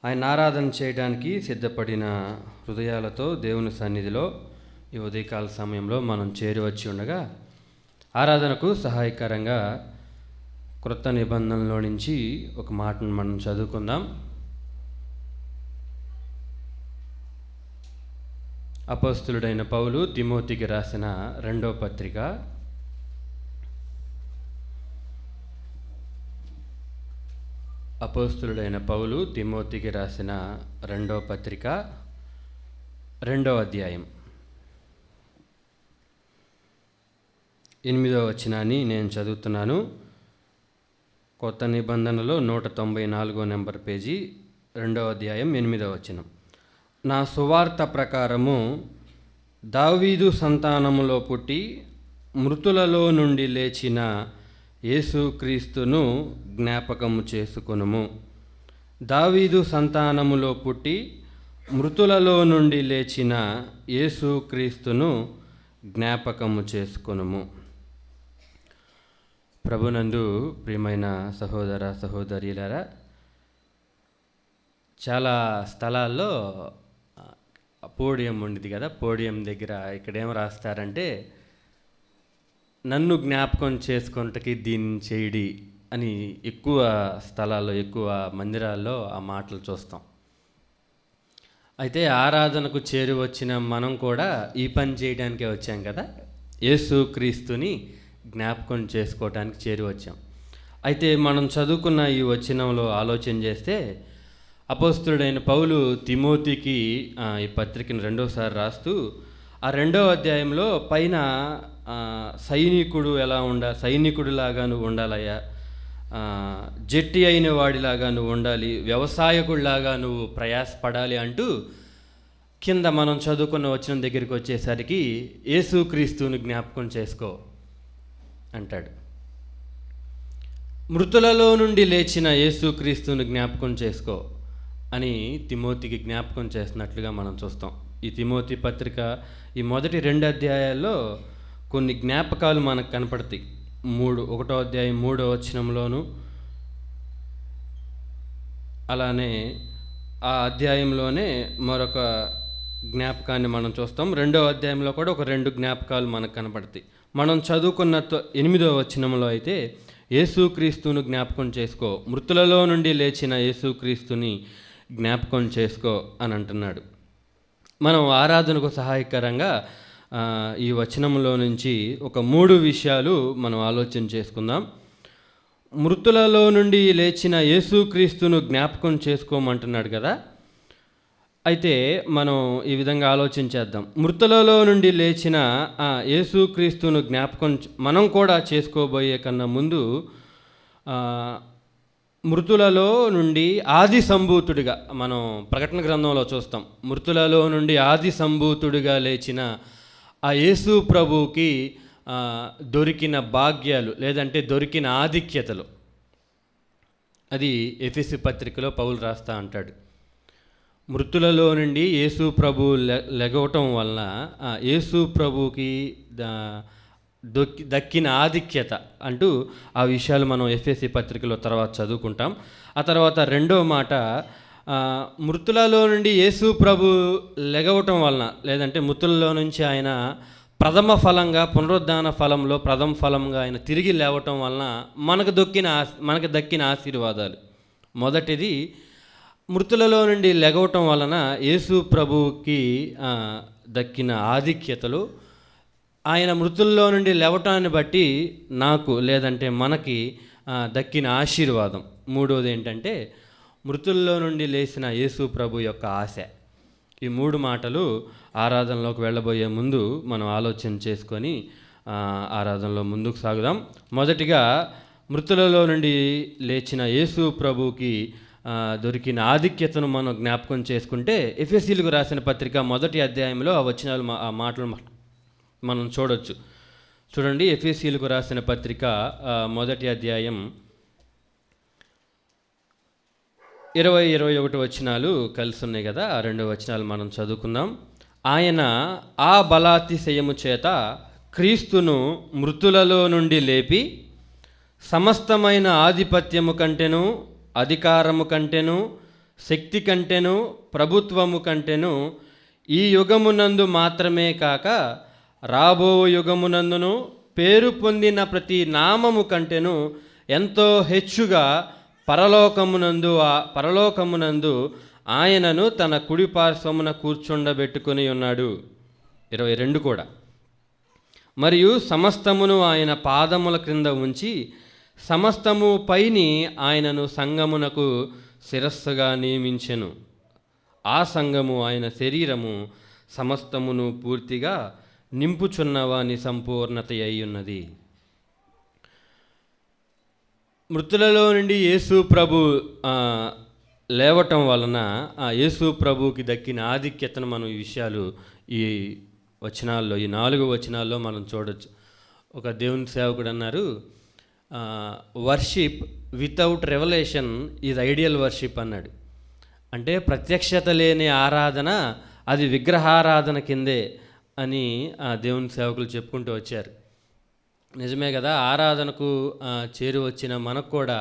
ఆయన ఆరాధన చేయడానికి సిద్ధపడిన హృదయాలతో దేవుని సన్నిధిలో ఈ ఉదయకాల సమయంలో మనం చేరివచ్చి ఉండగా ఆరాధనకు సహాయకరంగా క్రొత్త నిబంధనలో నుంచి ఒక మాటను మనం చదువుకుందాం. అపోస్తలుడైన పౌలు తిమోతికి రాసిన రెండవ పత్రిక అపోస్తలుడైన పౌలు తిమోతికి రాసిన రెండవ పత్రిక 2వ అధ్యాయం 8వ వచనాన్ని నేను చదువుతున్నాను. కొత్త నిబంధనలో 194 నెంబర్ పేజీ 2వ అధ్యాయం 8వ వచనం. నా సువార్త ప్రకారము దావీదు సంతానములో పుట్టి మృతులలో నుండి లేచిన యేసుక్రీస్తును జ్ఞాపకము చేసుకొనుము. దావీదు సంతానములో పుట్టి మృతులలో నుండి లేచిన యేసుక్రీస్తును జ్ఞాపకము చేసుకొనుము. ప్రభునందు ప్రియమైన సహోదర సహోదరులారా, చాలా స్థలాల్లో పోడియం ఉండేది కదా, పోడియం దగ్గర ఇక్కడేం రాస్తారంటే నన్ను జ్ఞాపకం చేసుకొనుటకి దీన్ని చేయడి అని ఎక్కువ స్థలాల్లో ఎక్కువ మందిరాల్లో ఆ మాటలు చూస్తాం. అయితే ఆరాధనకు చేరి వచ్చిన మనం కూడా ఈ పని చేయడానికే వచ్చాం కదా, యేసుక్రీస్తుని జ్ఞాపకం చేసుకోవడానికి చేరి వచ్చాం. అయితే మనం చదువుకున్న ఈ వచనంలో ఆలోచన చేస్తే అపోస్తలుడైన పౌలు తిమోతికి ఈ పత్రికను రెండోసారి రాస్తూ ఆ 2వ అధ్యాయంలో పైన సైనికుడిలాగా నువ్వు ఉండాలయ్యా, జట్టి అయిన వాడిలాగా నువ్వు ఉండాలి, వ్యవసాయకుడిలాగా నువ్వు ప్రయాసపడాలి అంటూ కింద మనం చదువుకున్న వచనం దగ్గరికి వచ్చేసరికి యేసుక్రీస్తుని జ్ఞాపకం చేసుకో అంటాడు. మృతులలో నుండి లేచిన యేసుక్రీస్తుని జ్ఞాపకం చేసుకో అని తిమోతికి జ్ఞాపకం చేస్తున్నట్లుగా మనం చూస్తాం. ఈ తిమోతి పత్రిక ఈ మొదటి 2 అధ్యాయాల్లో కొన్ని జ్ఞాపకాలు మనకు కనపడతాయి. 1వ అధ్యాయం 3వ వచనంలోను, అలానే ఆ అధ్యాయంలోనే మరొక జ్ఞాపకాన్ని మనం చూస్తాం. 2వ అధ్యాయంలో కూడా ఒక 2 జ్ఞాపకాలు మనకు కనపడతాయి. మనం చదువుకున్న 8వ వచనంలో అయితే యేసుక్రీస్తును జ్ఞాపకం చేసుకో, మృతులలో నుండి లేచిన యేసుక్రీస్తుని జ్ఞాపకం చేసుకో అని అంటున్నాడు. మనం ఆరాధనకు సహాయకరంగా ఈ వచనంలో నుంచి ఒక 3 విషయాలు మనం ఆలోచన చేసుకుందాం. మృతులలో నుండి లేచిన యేసుక్రీస్తును జ్ఞాపకం చేసుకోమంటున్నాడు కదా. అయితే మనం ఈ విధంగా ఆలోచన చేద్దాం. మృతులలో నుండి లేచిన యేసుక్రీస్తును జ్ఞాపకం మనం కూడా చేసుకోబోయే కన్నా ముందు మృతులలో నుండి ఆది సంభూతుడిగా మనం ప్రకటన గ్రంథంలో చూస్తాం. మృతులలో నుండి ఆది సంభూతుడిగా లేచిన ఆ యేసు ప్రభువుకి దొరికిన భాగ్యాలు లేదంటే దొరికిన ఆధిక్యతలు, అది ఎఫెసీ పత్రికలో పౌలు రాస్తా అంటాడు. మృతులలో నుండి యేసు ప్రభు లెగవటం వలన యేసు ప్రభువుకి దక్కిన ఆధిక్యత అంటూ ఆ విషయాలు మనం ఎఫెసీ పత్రికలో తర్వాత చదువుకుంటాం. ఆ తర్వాత 2వ మాట, మృతులలో నుండి యేసు ప్రభు లెగవటం వలన లేదంటే మృతులలో నుంచి ఆయన ప్రథమ ఫలంగా పునరుద్ధాన ఫలంలో ప్రథమ ఫలంగా ఆయన తిరిగి లేవటం వలన మనకు దక్కిన ఆశీర్వాదాలు. మొదటిది, మృతులలో నుండి లెగవటం వలన యేసు ప్రభువుకి దక్కిన ఆధిక్యతలు, ఆయన మృతుల్లో నుండి లేవటాన్ని బట్టి నాకు లేదంటే మనకి దక్కిన ఆశీర్వాదం. 3వది ఏంటంటే మృతుల్లో నుండి లేచిన యేసు ప్రభు యొక్క ఆశ. ఈ 3 మాటలు ఆరాధనలోకి వెళ్ళబోయే ముందు మనం ఆలోచన చేసుకొని ఆరాధనలో ముందుకు సాగుదాం. మొదటిగా మృతులలో నుండి లేచిన యేసు ప్రభుకి దొరికిన ఆధిక్యతను మనం జ్ఞాపకం చేసుకుంటే ఎఫెసీలకు రాసిన పత్రిక 1వ అధ్యాయంలో ఆ మాటలు మనం చూడొచ్చు. చూడండి, ఎఫెసీలకు రాసిన పత్రిక 1వ అధ్యాయం 20-21 వచనాలు కలిసి ఉన్నాయి కదా. ఆ 2 వచనాలు మనం చదువుకుందాం. ఆయన ఆ బలాతిశయము చేత క్రీస్తును మృతులలో నుండి లేపి సమస్తమైన ఆధిపత్యము కంటెను అధికారము కంటెను శక్తి కంటేను ప్రభుత్వము కంటేను ఈ యుగమునందు మాత్రమే కాక రాబో యుగమునందును పేరు పొందిన ప్రతి నామము కంటేను ఎంతో హెచ్చుగా పరలోకమునందు ఆయనను తన కుడి పార్శ్వమున కూర్చుండబెట్టుకొని ఉన్నాడు. 22 కూడా. మరియు సమస్తమును ఆయన పాదముల క్రింద ఉంచి సమస్తము పైని ఆయనను సంగమునకు శిరస్సుగా నియమించెను. ఆ సంఘము ఆయన శరీరము సమస్తమును పూర్తిగా నింపుచున్నవాని సంపూర్ణత అయి ఉన్నది. మృతులలో నుండి యేసు ప్రభు లేవటం వలన ఆ యేసు ప్రభుకి దక్కిన ఆధిక్యతను మనం ఈ విషయాలు ఈ వచనాల్లో, ఈ 4 వచనాల్లో మనం చూడొచ్చు. ఒక దేవుని సేవకుడు అన్నారు, worship without revolution is ideal worship అన్నాడు. అంటే ప్రత్యక్షత లేని ఆరాధన అది విగ్రహారాధన కిందే అని ఆ దేవుని సేవకులు చెప్పుకుంటూ వచ్చారు. నిజమే కదా. ఆరాధనకు చేరి వచ్చిన మనకు కూడా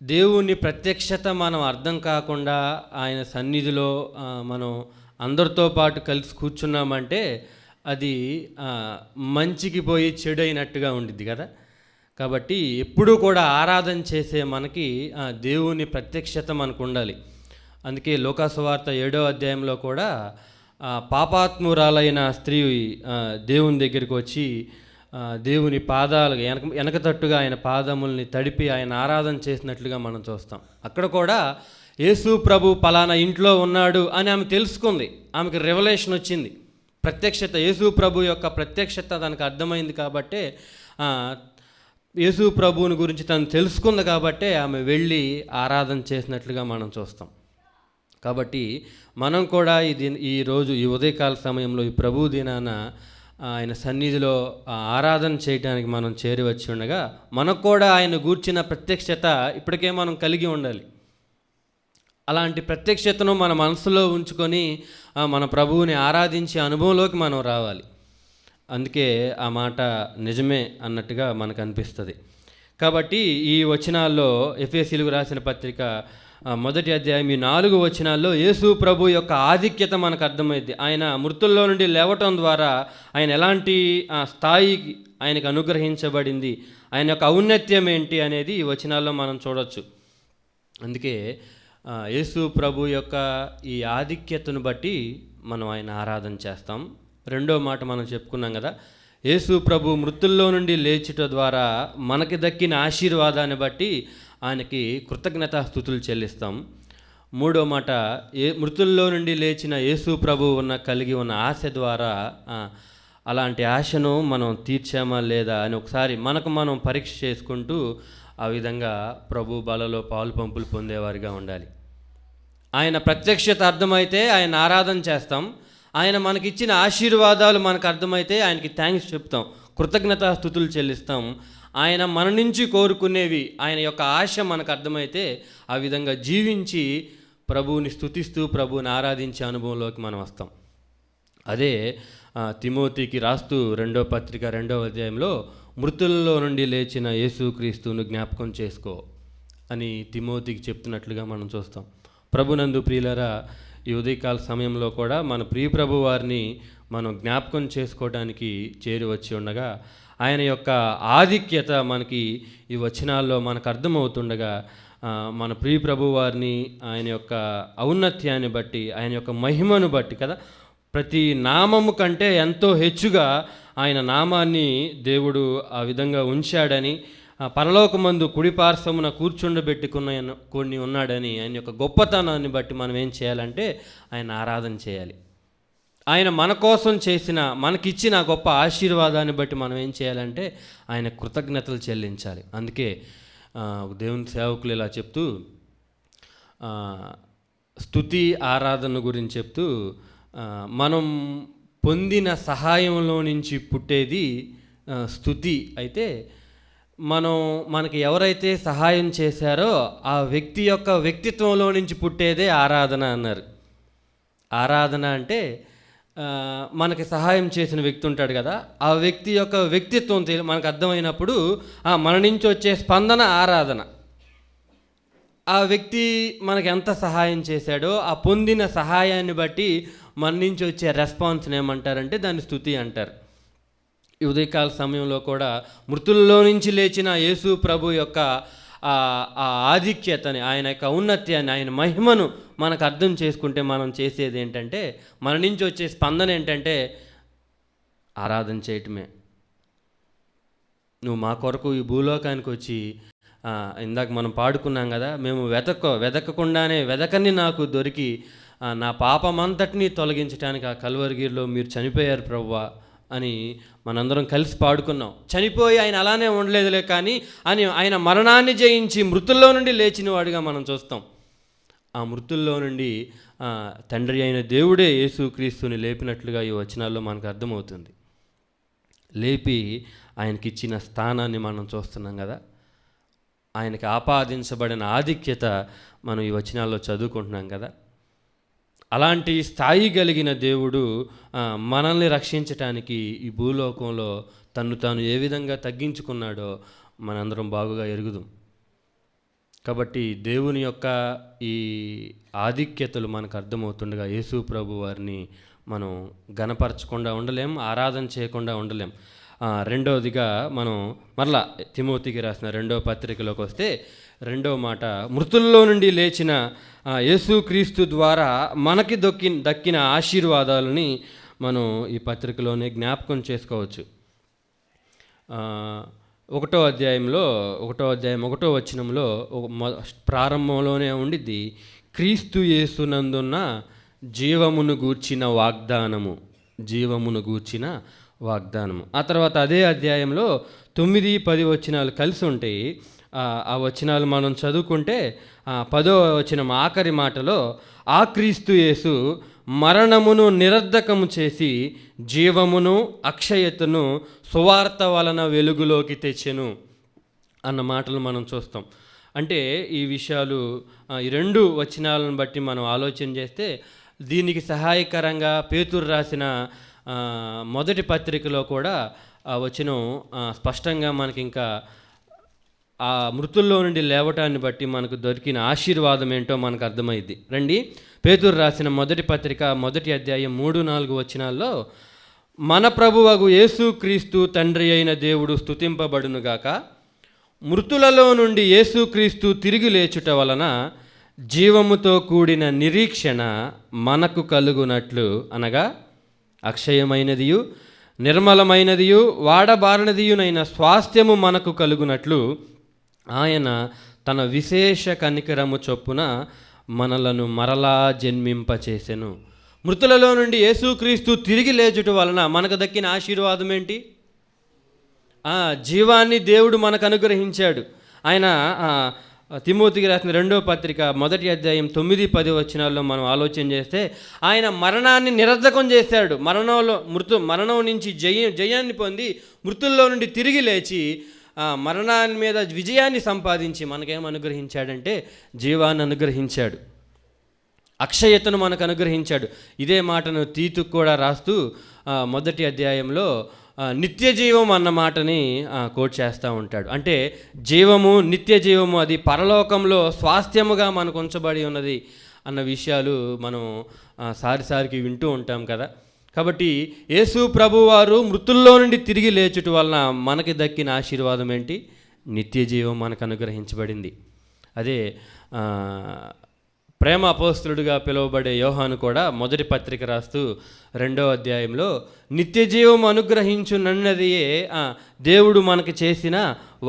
దేవుని ప్రత్యక్షత మనం అర్థం కాకుండా ఆయన సన్నిధిలో మనం అందరితో పాటు కలిసి కూర్చున్నామంటే అది మంచికి పోయి చెడు అయినట్టుగా ఉండిద్ది కదా. కాబట్టి ఎప్పుడూ కూడా ఆరాధన చేసే మనకి దేవుని ప్రత్యక్షత మనకు ఉండాలి. అందుకే లోకాసువార్త 7వ అధ్యాయంలో కూడా పాపాత్మురాలైన స్త్రీ దేవుని దగ్గరికి వచ్చి దేవుని పాదాలు వెనక తట్టుగా ఆయన పాదముల్ని తడిపి ఆయన ఆరాధన చేసినట్లుగా మనం చూస్తాం. అక్కడ కూడా యేసు ప్రభు పలానా ఇంట్లో ఉన్నాడు అని ఆమె తెలుసుకుంది. ఆమెకు రెవల్యూషన్ వచ్చింది, ప్రత్యక్షత, యేసు ప్రభు యొక్క ప్రత్యక్షత తనకు అర్థమైంది. కాబట్టే యేసు ప్రభువుని గురించి తను తెలుసుకుంది కాబట్టే ఆమె వెళ్ళి ఆరాధన చేసినట్లుగా మనం చూస్తాం. కాబట్టి మనం కూడా ఈరోజు ఈ ఉదయకాల సమయంలో ఈ ప్రభు దినాన ఆయన సన్నిధిలో ఆరాధన చేయడానికి మనం చేరి వచ్చి ఉండగా మనకు కూడా ఆయన గూర్చిన ప్రత్యక్షత ఇప్పటికే మనం కలిగి ఉండాలి. అలాంటి ప్రత్యక్షతను మన మనసులో ఉంచుకొని మన ప్రభువుని ఆరాధించే అనుభవంలోకి మనం రావాలి. అందుకే ఆ మాట నిజమే అన్నట్టుగా మనకు అనిపిస్తుంది. కాబట్టి ఈ వచనాల్లో ఎఫెసీయులకు రాసిన పత్రిక 1వ అధ్యాయం ఈ 4 వచనాల్లో యేసు ప్రభు యొక్క ఆధిక్యత మనకు అర్థమైంది. ఆయన మృతుల్లో నుండి లేవటం ద్వారా ఆయన ఎలాంటి స్థాయికి ఆయనకు అనుగ్రహించబడింది, ఆయన యొక్క ఔన్నత్యం ఏంటి అనేది ఈ వచనాల్లో మనం చూడవచ్చు. అందుకే యేసు ప్రభు యొక్క ఈ ఆధిక్యతను బట్టి మనం ఆయన ఆరాధన చేస్తాం. రెండో మాట మనం చెప్పుకున్నాం కదా, యేసు ప్రభు మృతుల్లో నుండి లేచుట ద్వారా మనకి దక్కిన ఆశీర్వాదాన్ని బట్టి ఆయనకి కృతజ్ఞతాస్తుతులు చెల్లిస్తాం. మూడో మాట, మృతుల్లో నుండి లేచిన యేసు ప్రభు కలిగి ఉన్న ఆశ ద్వారా అలాంటి ఆశను మనం తీర్చామా లేదా అని ఒకసారి మనకు మనం పరీక్ష చేసుకుంటూ ఆ విధంగా ప్రభు బలలో పాలు పంపులు పొందేవారిగా ఉండాలి. ఆయన ప్రత్యక్షత అర్థమైతే ఆయన ఆరాధన చేస్తాం. ఆయన మనకిచ్చిన ఆశీర్వాదాలు మనకు అర్థమైతే ఆయనకి థ్యాంక్స్ చెప్తాం, కృతజ్ఞతాస్తుతులు చెల్లిస్తాం. ఆయన మన నుంచి కోరుకునేవి, ఆయన యొక్క ఆశ మనకు అర్థమైతే ఆ విధంగా జీవించి ప్రభువుని స్తుతిస్తూ ప్రభువుని ఆరాధించే అనుభవంలోకి మనం వస్తాం. అదే తిమోతికి రాస్తూ 2వ పత్రిక 2వ అధ్యాయంలో మృతుల్లో నుండి లేచిన యేసుక్రీస్తును జ్ఞాపకం చేసుకో అని తిమోతికి చెప్తున్నట్లుగా మనం చూస్తాం. ప్రభునందు ప్రియులరా, ఈ ఉదయకాల సమయంలో కూడా మన ప్రియ ప్రభు వారిని మనం జ్ఞాపకం చేసుకోవడానికి చేరి వచ్చి ఉండగా ఆయన యొక్క ఆధిక్యత మనకి ఈ వచనాల్లో మనకు అర్థమవుతుండగా మన ప్రియ ప్రభు వారిని ఆయన యొక్క ఔన్నత్యాన్ని బట్టి, ఆయన యొక్క మహిమను బట్టి కదా, ప్రతి నామము కంటే ఎంతో హెచ్చుగా ఆయన నామాన్ని దేవుడు ఆ విధంగా ఉంచాడని, పరలోకమందు కుడి పార్శ్వమున కూర్చుండబెట్టుకుని ఉన్నాడని, ఆయన యొక్క గొప్పతనాన్ని బట్టి మనం ఏం చేయాలంటే ఆయన ఆరాధన చేయాలి. ఆయన మన కోసం చేసిన, మనకిచ్చిన గొప్ప ఆశీర్వాదాన్ని బట్టి మనం ఏం చేయాలంటే ఆయన కృతజ్ఞతలు చెల్లించాలి. అందుకే దేవుని సేవకులు ఇలా చెప్తూ స్తుతి ఆరాధన గురించి చెప్తూ, మనం పొందిన సహాయంలో నుంచి పుట్టేది స్తుతి అయితే, మనకి ఎవరైతే సహాయం చేశారో ఆ వ్యక్తి యొక్క వ్యక్తిత్వంలో నుంచి పుట్టేదే ఆరాధన అన్నారు. ఆరాధన అంటే మనకి సహాయం చేసిన వ్యక్తి ఉంటాడు కదా, ఆ వ్యక్తి యొక్క వ్యక్తిత్వం మనకు అర్థమైనప్పుడు మన నుంచి వచ్చే స్పందన ఆరాధన. ఆ వ్యక్తి మనకు ఎంత సహాయం చేశాడో ఆ పొందిన సహాయాన్ని బట్టి మన నుంచి వచ్చే రెస్పాన్స్ని ఏమంటారంటే దాన్ని స్తుతి అంటారు. ఈ ఉదయకాల సమయంలో కూడా మృతుల్లో నుంచి లేచిన యేసు ప్రభు యొక్క ఆ ఆధిక్యతని, ఆయన యొక్క ఔన్నత్యాన్ని, ఆయన మహిమను మనకు అర్థం చేసుకుంటే మనం చేసేది ఏంటంటే, మన నుంచి వచ్చే స్పందన ఏంటంటే ఆరాధన చేయటమే. నువ్వు మా కొరకు ఈ భూలోకానికి వచ్చి ఇందాక మనం పాడుకున్నాం కదా, మేము వెదకకుండానే వెదకని నాకు దొరికి నా పాపమంతటినీ తొలగించడానికి ఆ కల్వరిగిరిలో మీరు చనిపోయారు ప్రభువా అని మనందరం కలిసి పాడుకున్నాం. చనిపోయి ఆయన అలానే ఉండలేదులే కానీ ఆయన మరణాన్ని జయించి మృతుల్లో నుండి లేచిన వాడిగా మనం చూస్తాం. ఆ మృతుల్లో నుండి తండ్రి అయిన దేవుడే యేసుక్రీస్తుని లేపినట్లుగా ఈ వచనాల్లో మనకు అర్థమవుతుంది. లేపి ఆయనకిచ్చిన స్థానాన్ని మనం చూస్తున్నాం కదా, ఆయనకి ఆపాదించబడిన ఆధిక్యత మనం ఈ వచనాల్లో చదువుకుంటున్నాం కదా. అలాంటి స్థాయి కలిగిన దేవుడు మనల్ని రక్షించటానికి ఈ భూలోకంలో తన్ను తాను ఏ విధంగా తగ్గించుకున్నాడో మనందరం బాగుగా ఎరుగుదాం. కాబట్టి దేవుని యొక్క ఈ ఆధిక్యతలు మనకు అర్థమవుతుండగా యేసు ప్రభు వారిని మనం గణపరచకుండా ఉండలేం, ఆరాధన చేయకుండా ఉండలేం. రెండవదిగా మనం మరలా తిమోతికి రాసిన 2వ పత్రికలోకి వస్తే 2వ మాట, మృతుల్లో నుండి లేచిన యేసుక్రీస్తు ద్వారా మనకి దక్కిన ఆశీర్వాదాలని మనం ఈ పత్రికలోనే జ్ఞాపకం చేసుకోవచ్చు. 1వ అధ్యాయం 1వ వచనంలో ప్రారంభంలోనే ఉండిద్ది, క్రీస్తు యేసునందున్న జీవమును గూర్చిన వాగ్దానము. ఆ తర్వాత అదే అధ్యాయంలో 9-10 వచనాలు కలిసి ఉంటాయి. ఆ వచనాలు మనం చదువుకుంటే 10వ వచనం ఆఖరి మాటలో, ఆ క్రీస్తు యేసు మరణమును నిరర్ధకము చేసి జీవమును అక్షయతను సువార్త వలన వెలుగులోకి తెచ్చెను అన్న మాటలు మనం చూస్తాం. అంటే ఈ విషయాలు ఈ 2 వచనాలను బట్టి మనం ఆలోచన చేస్తే దీనికి సహాయకరంగా పేతురు రాసిన మొదటి పత్రికలో కూడా ఆ వచనం స్పష్టంగా మనకి ఇంకా ఆ మృతుల్లో నుండి లేవటాన్ని బట్టి మనకు దొరికిన ఆశీర్వాదం ఏంటో మనకు అర్థమైంది. రండి, పేతురు రాసిన మొదటి పత్రిక 1వ అధ్యాయం 3-4 వచనాల్లో, మన ప్రభువగు యేసుక్రీస్తు తండ్రి అయిన దేవుడు స్తుతింపబడునుగాక, మృతులలో నుండి యేసుక్రీస్తు తిరిగి లేచుట వలన జీవముతో కూడిన నిరీక్షణ మనకు కలుగునట్లు, అనగా అక్షయమైనదియు నిర్మలమైనదియు వాడబారినదియునైన స్వాస్థ్యము మనకు కలుగునట్లు ఆయన తన విశేష కనికరము చొప్పున మనలను మరలా జన్మింపచేసెను. మృతులలో నుండి యేసుక్రీస్తు తిరిగి లేచుట వలన మనకు దక్కిన ఆశీర్వాదం ఏంటి? జీవాన్ని దేవుడు మనకు అనుగ్రహించాడు. ఆయన తిమోతికి రాసిన 2వ పత్రిక 1వ అధ్యాయం 9-10 వచనాల్లో మనం ఆలోచన చేస్తే ఆయన మరణాన్ని నిరర్ధకం చేశాడు. మరణం నుంచి జయాన్ని పొంది మృతుల్లో నుండి తిరిగి లేచి మరణాన్ని మీద విజయాన్ని సంపాదించి మనకేం అనుగ్రహించాడంటే జీవాన్ని అనుగ్రహించాడు, అక్షయతను మనకు అనుగ్రహించాడు. ఇదే మాటను తీతుకు కూడా రాస్తూ 1వ అధ్యాయంలో నిత్య జీవం అన్న మాటని కోట్ చేస్తూ ఉంటాడు. అంటే జీవము, నిత్య జీవము అది పరలోకంలో స్వాస్థ్యముగా మనకు ఉంచబడి ఉన్నది అన్న విషయాలు మనం సారికి వింటూ ఉంటాం కదా. కాబట్టి యేసు ప్రభువారు మృతుల్లో నుండి తిరిగి లేచుట వలన మనకి దక్కిన ఆశీర్వాదం ఏంటి? నిత్య జీవం మనకు అనుగ్రహించబడింది. అదే ప్రేమ అపోస్తలుడిగా పిలువబడే యోహాను కూడా మొదటి పత్రిక రాస్తూ 2వ అధ్యాయంలో నిత్య జీవం అనుగ్రహించునన్నదియే దేవుడు మనకి చేసిన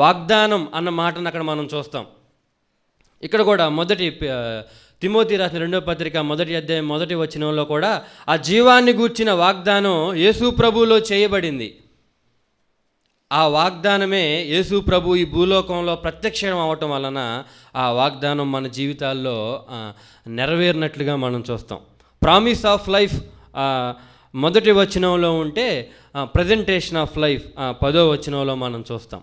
వాగ్దానం అన్న మాటను అక్కడ మనం చూస్తాం. ఇక్కడ కూడా తిమోతి రాసిన 2వ పత్రిక 1వ అధ్యాయం 1వ వచనంలో కూడా ఆ జీవాన్ని గూర్చిన వాగ్దానం యేసు ప్రభువులో చేయబడింది. ఆ వాగ్దానమే యేసు ప్రభు ఈ భూలోకంలో ప్రత్యక్షం అవటం వలన ఆ వాగ్దానం మన జీవితాల్లో నెరవేరినట్లుగా మనం చూస్తాం. ప్రామిస్ ఆఫ్ లైఫ్ మొదటి వచనంలో ఉంటే ప్రజెంటేషన్ ఆఫ్ లైఫ్ 10వ వచనంలో మనం చూస్తాం.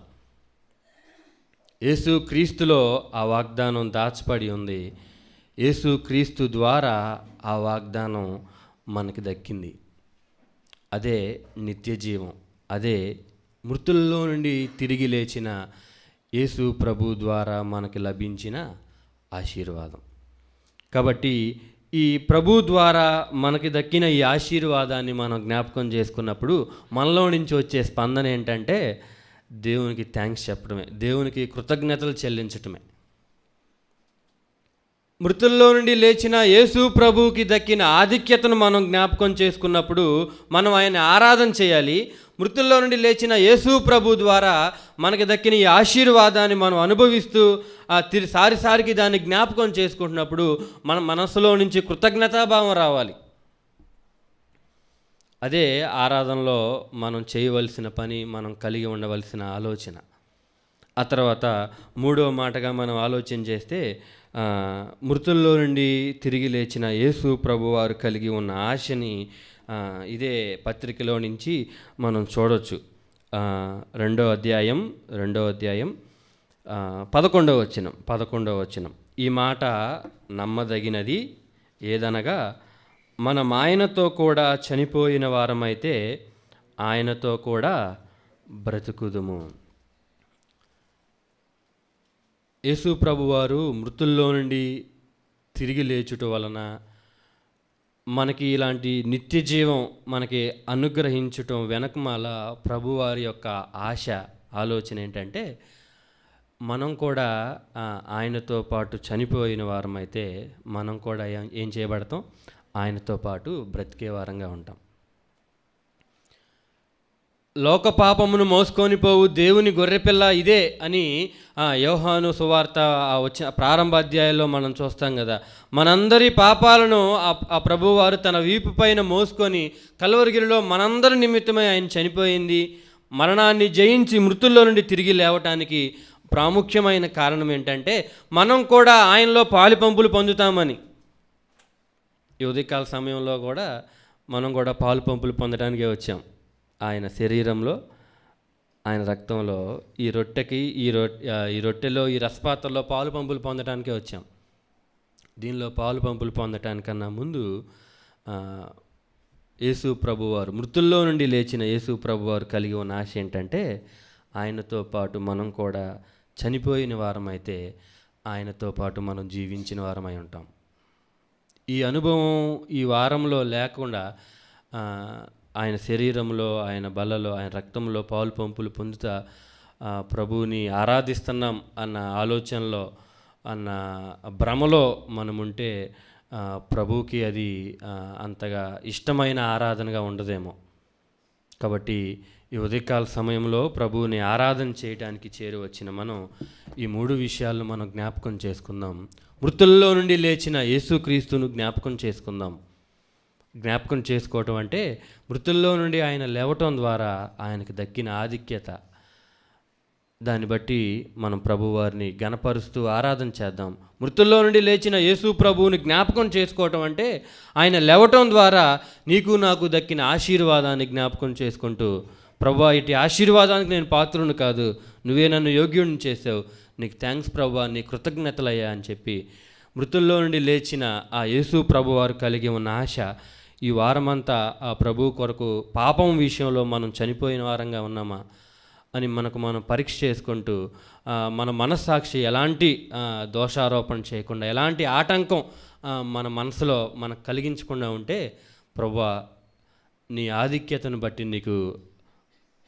యేసు క్రీస్తులో ఆ వాగ్దానం దాచబడి ఉంది. యేసు క్రీస్తు ద్వారా ఆ వాగ్దానం మనకి దక్కింది. అదే నిత్య జీవం, అదే మృతుల్లో నుండి తిరిగి లేచిన యేసు ప్రభు ద్వారా మనకి లభించిన ఆశీర్వాదం. కాబట్టి ఈ ప్రభు ద్వారా మనకి దక్కిన ఈ ఆశీర్వాదాన్ని మనం జ్ఞాపకం చేసుకున్నప్పుడు మనలో నుంచి వచ్చే స్పందన ఏంటంటే దేవునికి థ్యాంక్స్ చెప్పడమే, దేవునికి కృతజ్ఞతలు చెల్లించటమే. మృతుల్లో నుండి లేచిన యేసు ప్రభువుకి దక్కిన ఆధిక్యతను మనం జ్ఞాపకం చేసుకున్నప్పుడు మనం ఆయన ఆరాధన చేయాలి. మృతుల్లో నుండి లేచిన యేసు ప్రభు ద్వారా మనకి దక్కిన ఈ ఆశీర్వాదాన్ని మనం అనుభవిస్తూ సారికి దాన్ని జ్ఞాపకం చేసుకుంటున్నప్పుడు మన మనసులో నుంచి కృతజ్ఞతాభావం రావాలి. అదే ఆరాధనలో మనం చేయవలసిన పని, మనం కలిగి ఉండవలసిన ఆలోచన. ఆ తర్వాత మూడవ మాటగా మనం ఆలోచన చేస్తే మృతుల్లో నుండి తిరిగి లేచిన యేసు ప్రభు వారు కలిగి ఉన్న ఆశని ఇదే పత్రికలో నుంచి మనం చూడొచ్చు. రెండవ అధ్యాయం 11వ వచనం. ఈ మాట నమ్మదగినది ఏదనగా, మనం ఆయనతో కూడా చనిపోయిన వారమైతే ఆయనతో కూడా బ్రతుకుదుము. యేసు ప్రభువారు మృతుల్లో నుండి తిరిగి లేచుట వలన మనకి ఇలాంటి నిత్య జీవం మనకి అనుగ్రహించటం వెనకమాల ప్రభువారి యొక్క ఆలోచన ఏంటంటే, మనం కూడా ఆయనతో పాటు చనిపోయిన వారమైతే మనం కూడా ఏం చేయబడతాం, ఆయనతో పాటు బ్రతికే వారంగా ఉంటాం. లోక పాపమును మోసుకొని పోవు దేవుని గొర్రెపిల్ల ఇదే అని యోహాను సువార్త వచ్చిన ప్రారంభ అధ్యాయంలో మనం చూస్తాం కదా. మనందరి పాపాలను ఆ ప్రభువారు తన వీపు పైన మోసుకొని కల్వరిగిరిలో మనందరి నిమిత్తమై ఆయన చనిపోయింది. మరణాన్ని జయించి మృతుల్లో నుండి తిరిగి లేవటానికి ప్రాముఖ్యమైన కారణం ఏంటంటే మనం కూడా ఆయనలో పాలుపంపులు పొందుతామని. ఈ ఉదయకాల సమయంలో కూడా మనం కూడా పాలుపంపులు పొందడానికే వచ్చాం. ఆయన శరీరంలో, ఆయన రక్తంలో, ఈ రొట్టెలో, ఈ రసపాత్రలో పాలు పంపులు పొందడానికే వచ్చాం. దీనిలో పాలు పంపులు పొందటానికన్నా ముందు యేసు ప్రభువారు, మృతుల్లో నుండి లేచిన యేసు ప్రభువారు కలిగి ఉన్న ఆశ ఏంటంటే, ఆయనతో పాటు మనం కూడా చనిపోయిన వారమైతే ఆయనతో పాటు మనం జీవించిన వారమై ఉంటాం. ఈ అనుభవం ఈ వారంలో లేకుండా ఆయన శరీరంలో, ఆయన బలలో, ఆయన రక్తంలో పాలు పంపులు పొందుతా ప్రభువుని ఆరాధిస్తున్నాం అన్న ఆలోచనలో, అన్న భ్రమలో మనముంటే ప్రభువుకి అది అంతగా ఇష్టమైన ఆరాధనగా ఉండదేమో. కాబట్టి ఈ ఉదయకాల సమయంలో ప్రభువుని ఆరాధన చేయడానికి చేరి వచ్చిన మనం ఈ 3 విషయాలను మనం జ్ఞాపకం చేసుకుందాం. మృతుల్లో నుండి లేచిన యేసుక్రీస్తును జ్ఞాపకం చేసుకుందాం. జ్ఞాపకం చేసుకోవటం అంటే మృతుల్లో నుండి ఆయన లేవటం ద్వారా ఆయనకు దక్కిన ఆధిక్యత. దాన్ని బట్టి మనం ప్రభువారిని గణపరుస్తూ ఆరాధన చేద్దాం. మృతుల్లో నుండి లేచిన యేసు ప్రభువుని జ్ఞాపకం చేసుకోవటం అంటే ఆయన లేవటం ద్వారా నీకు నాకు దక్కిన ఆశీర్వాదాన్ని జ్ఞాపకం చేసుకుంటూ, ప్రభువా ఇటు ఆశీర్వాదానికి నేను పాత్రుని కాదు, నువ్వే నన్ను యోగ్యుడిని చేసావు, నీకు థ్యాంక్స్ ప్రభువా, నీ కృతజ్ఞతలయ్యా అని చెప్పి మృతుల్లో నుండి లేచిన ఆ యేసు ప్రభువారు కలిగి ఉన్న ఆశ ఈ వారమంతా ఆ ప్రభు కొరకు పాపం విషయంలో మనం చనిపోయిన వారంగా ఉన్నామా అని మనం పరీక్ష చేసుకుంటూ మన మనస్సాక్షి ఎలాంటి దోషారోపణ చేయకుండా, ఎలాంటి ఆటంకం మన మనసులో మనకు కలిగించకుండా ఉంటే, ప్రభువా నీ ఆధిక్యతను బట్టి నీకు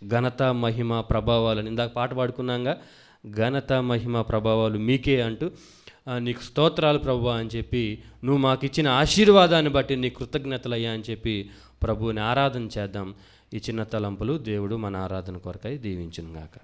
ఘనత మహిమ ప్రభావాలు, ఇందాక పాట పాడుకున్నాగా, ఘనత మహిమ ప్రభావాలు మీకే అంటూ నీకు స్తోత్రాలు ప్రభువా అని చెప్పి, నువ్వు మాకు ఇచ్చిన ఆశీర్వాదాన్ని బట్టి నీ కృతజ్ఞతలయ్యా అని చెప్పి ప్రభువుని ఆరాధన చేద్దాం. ఈ చిన్న తలంపులు దేవుడు మన ఆరాధన కొరకై దీవించునుగాక.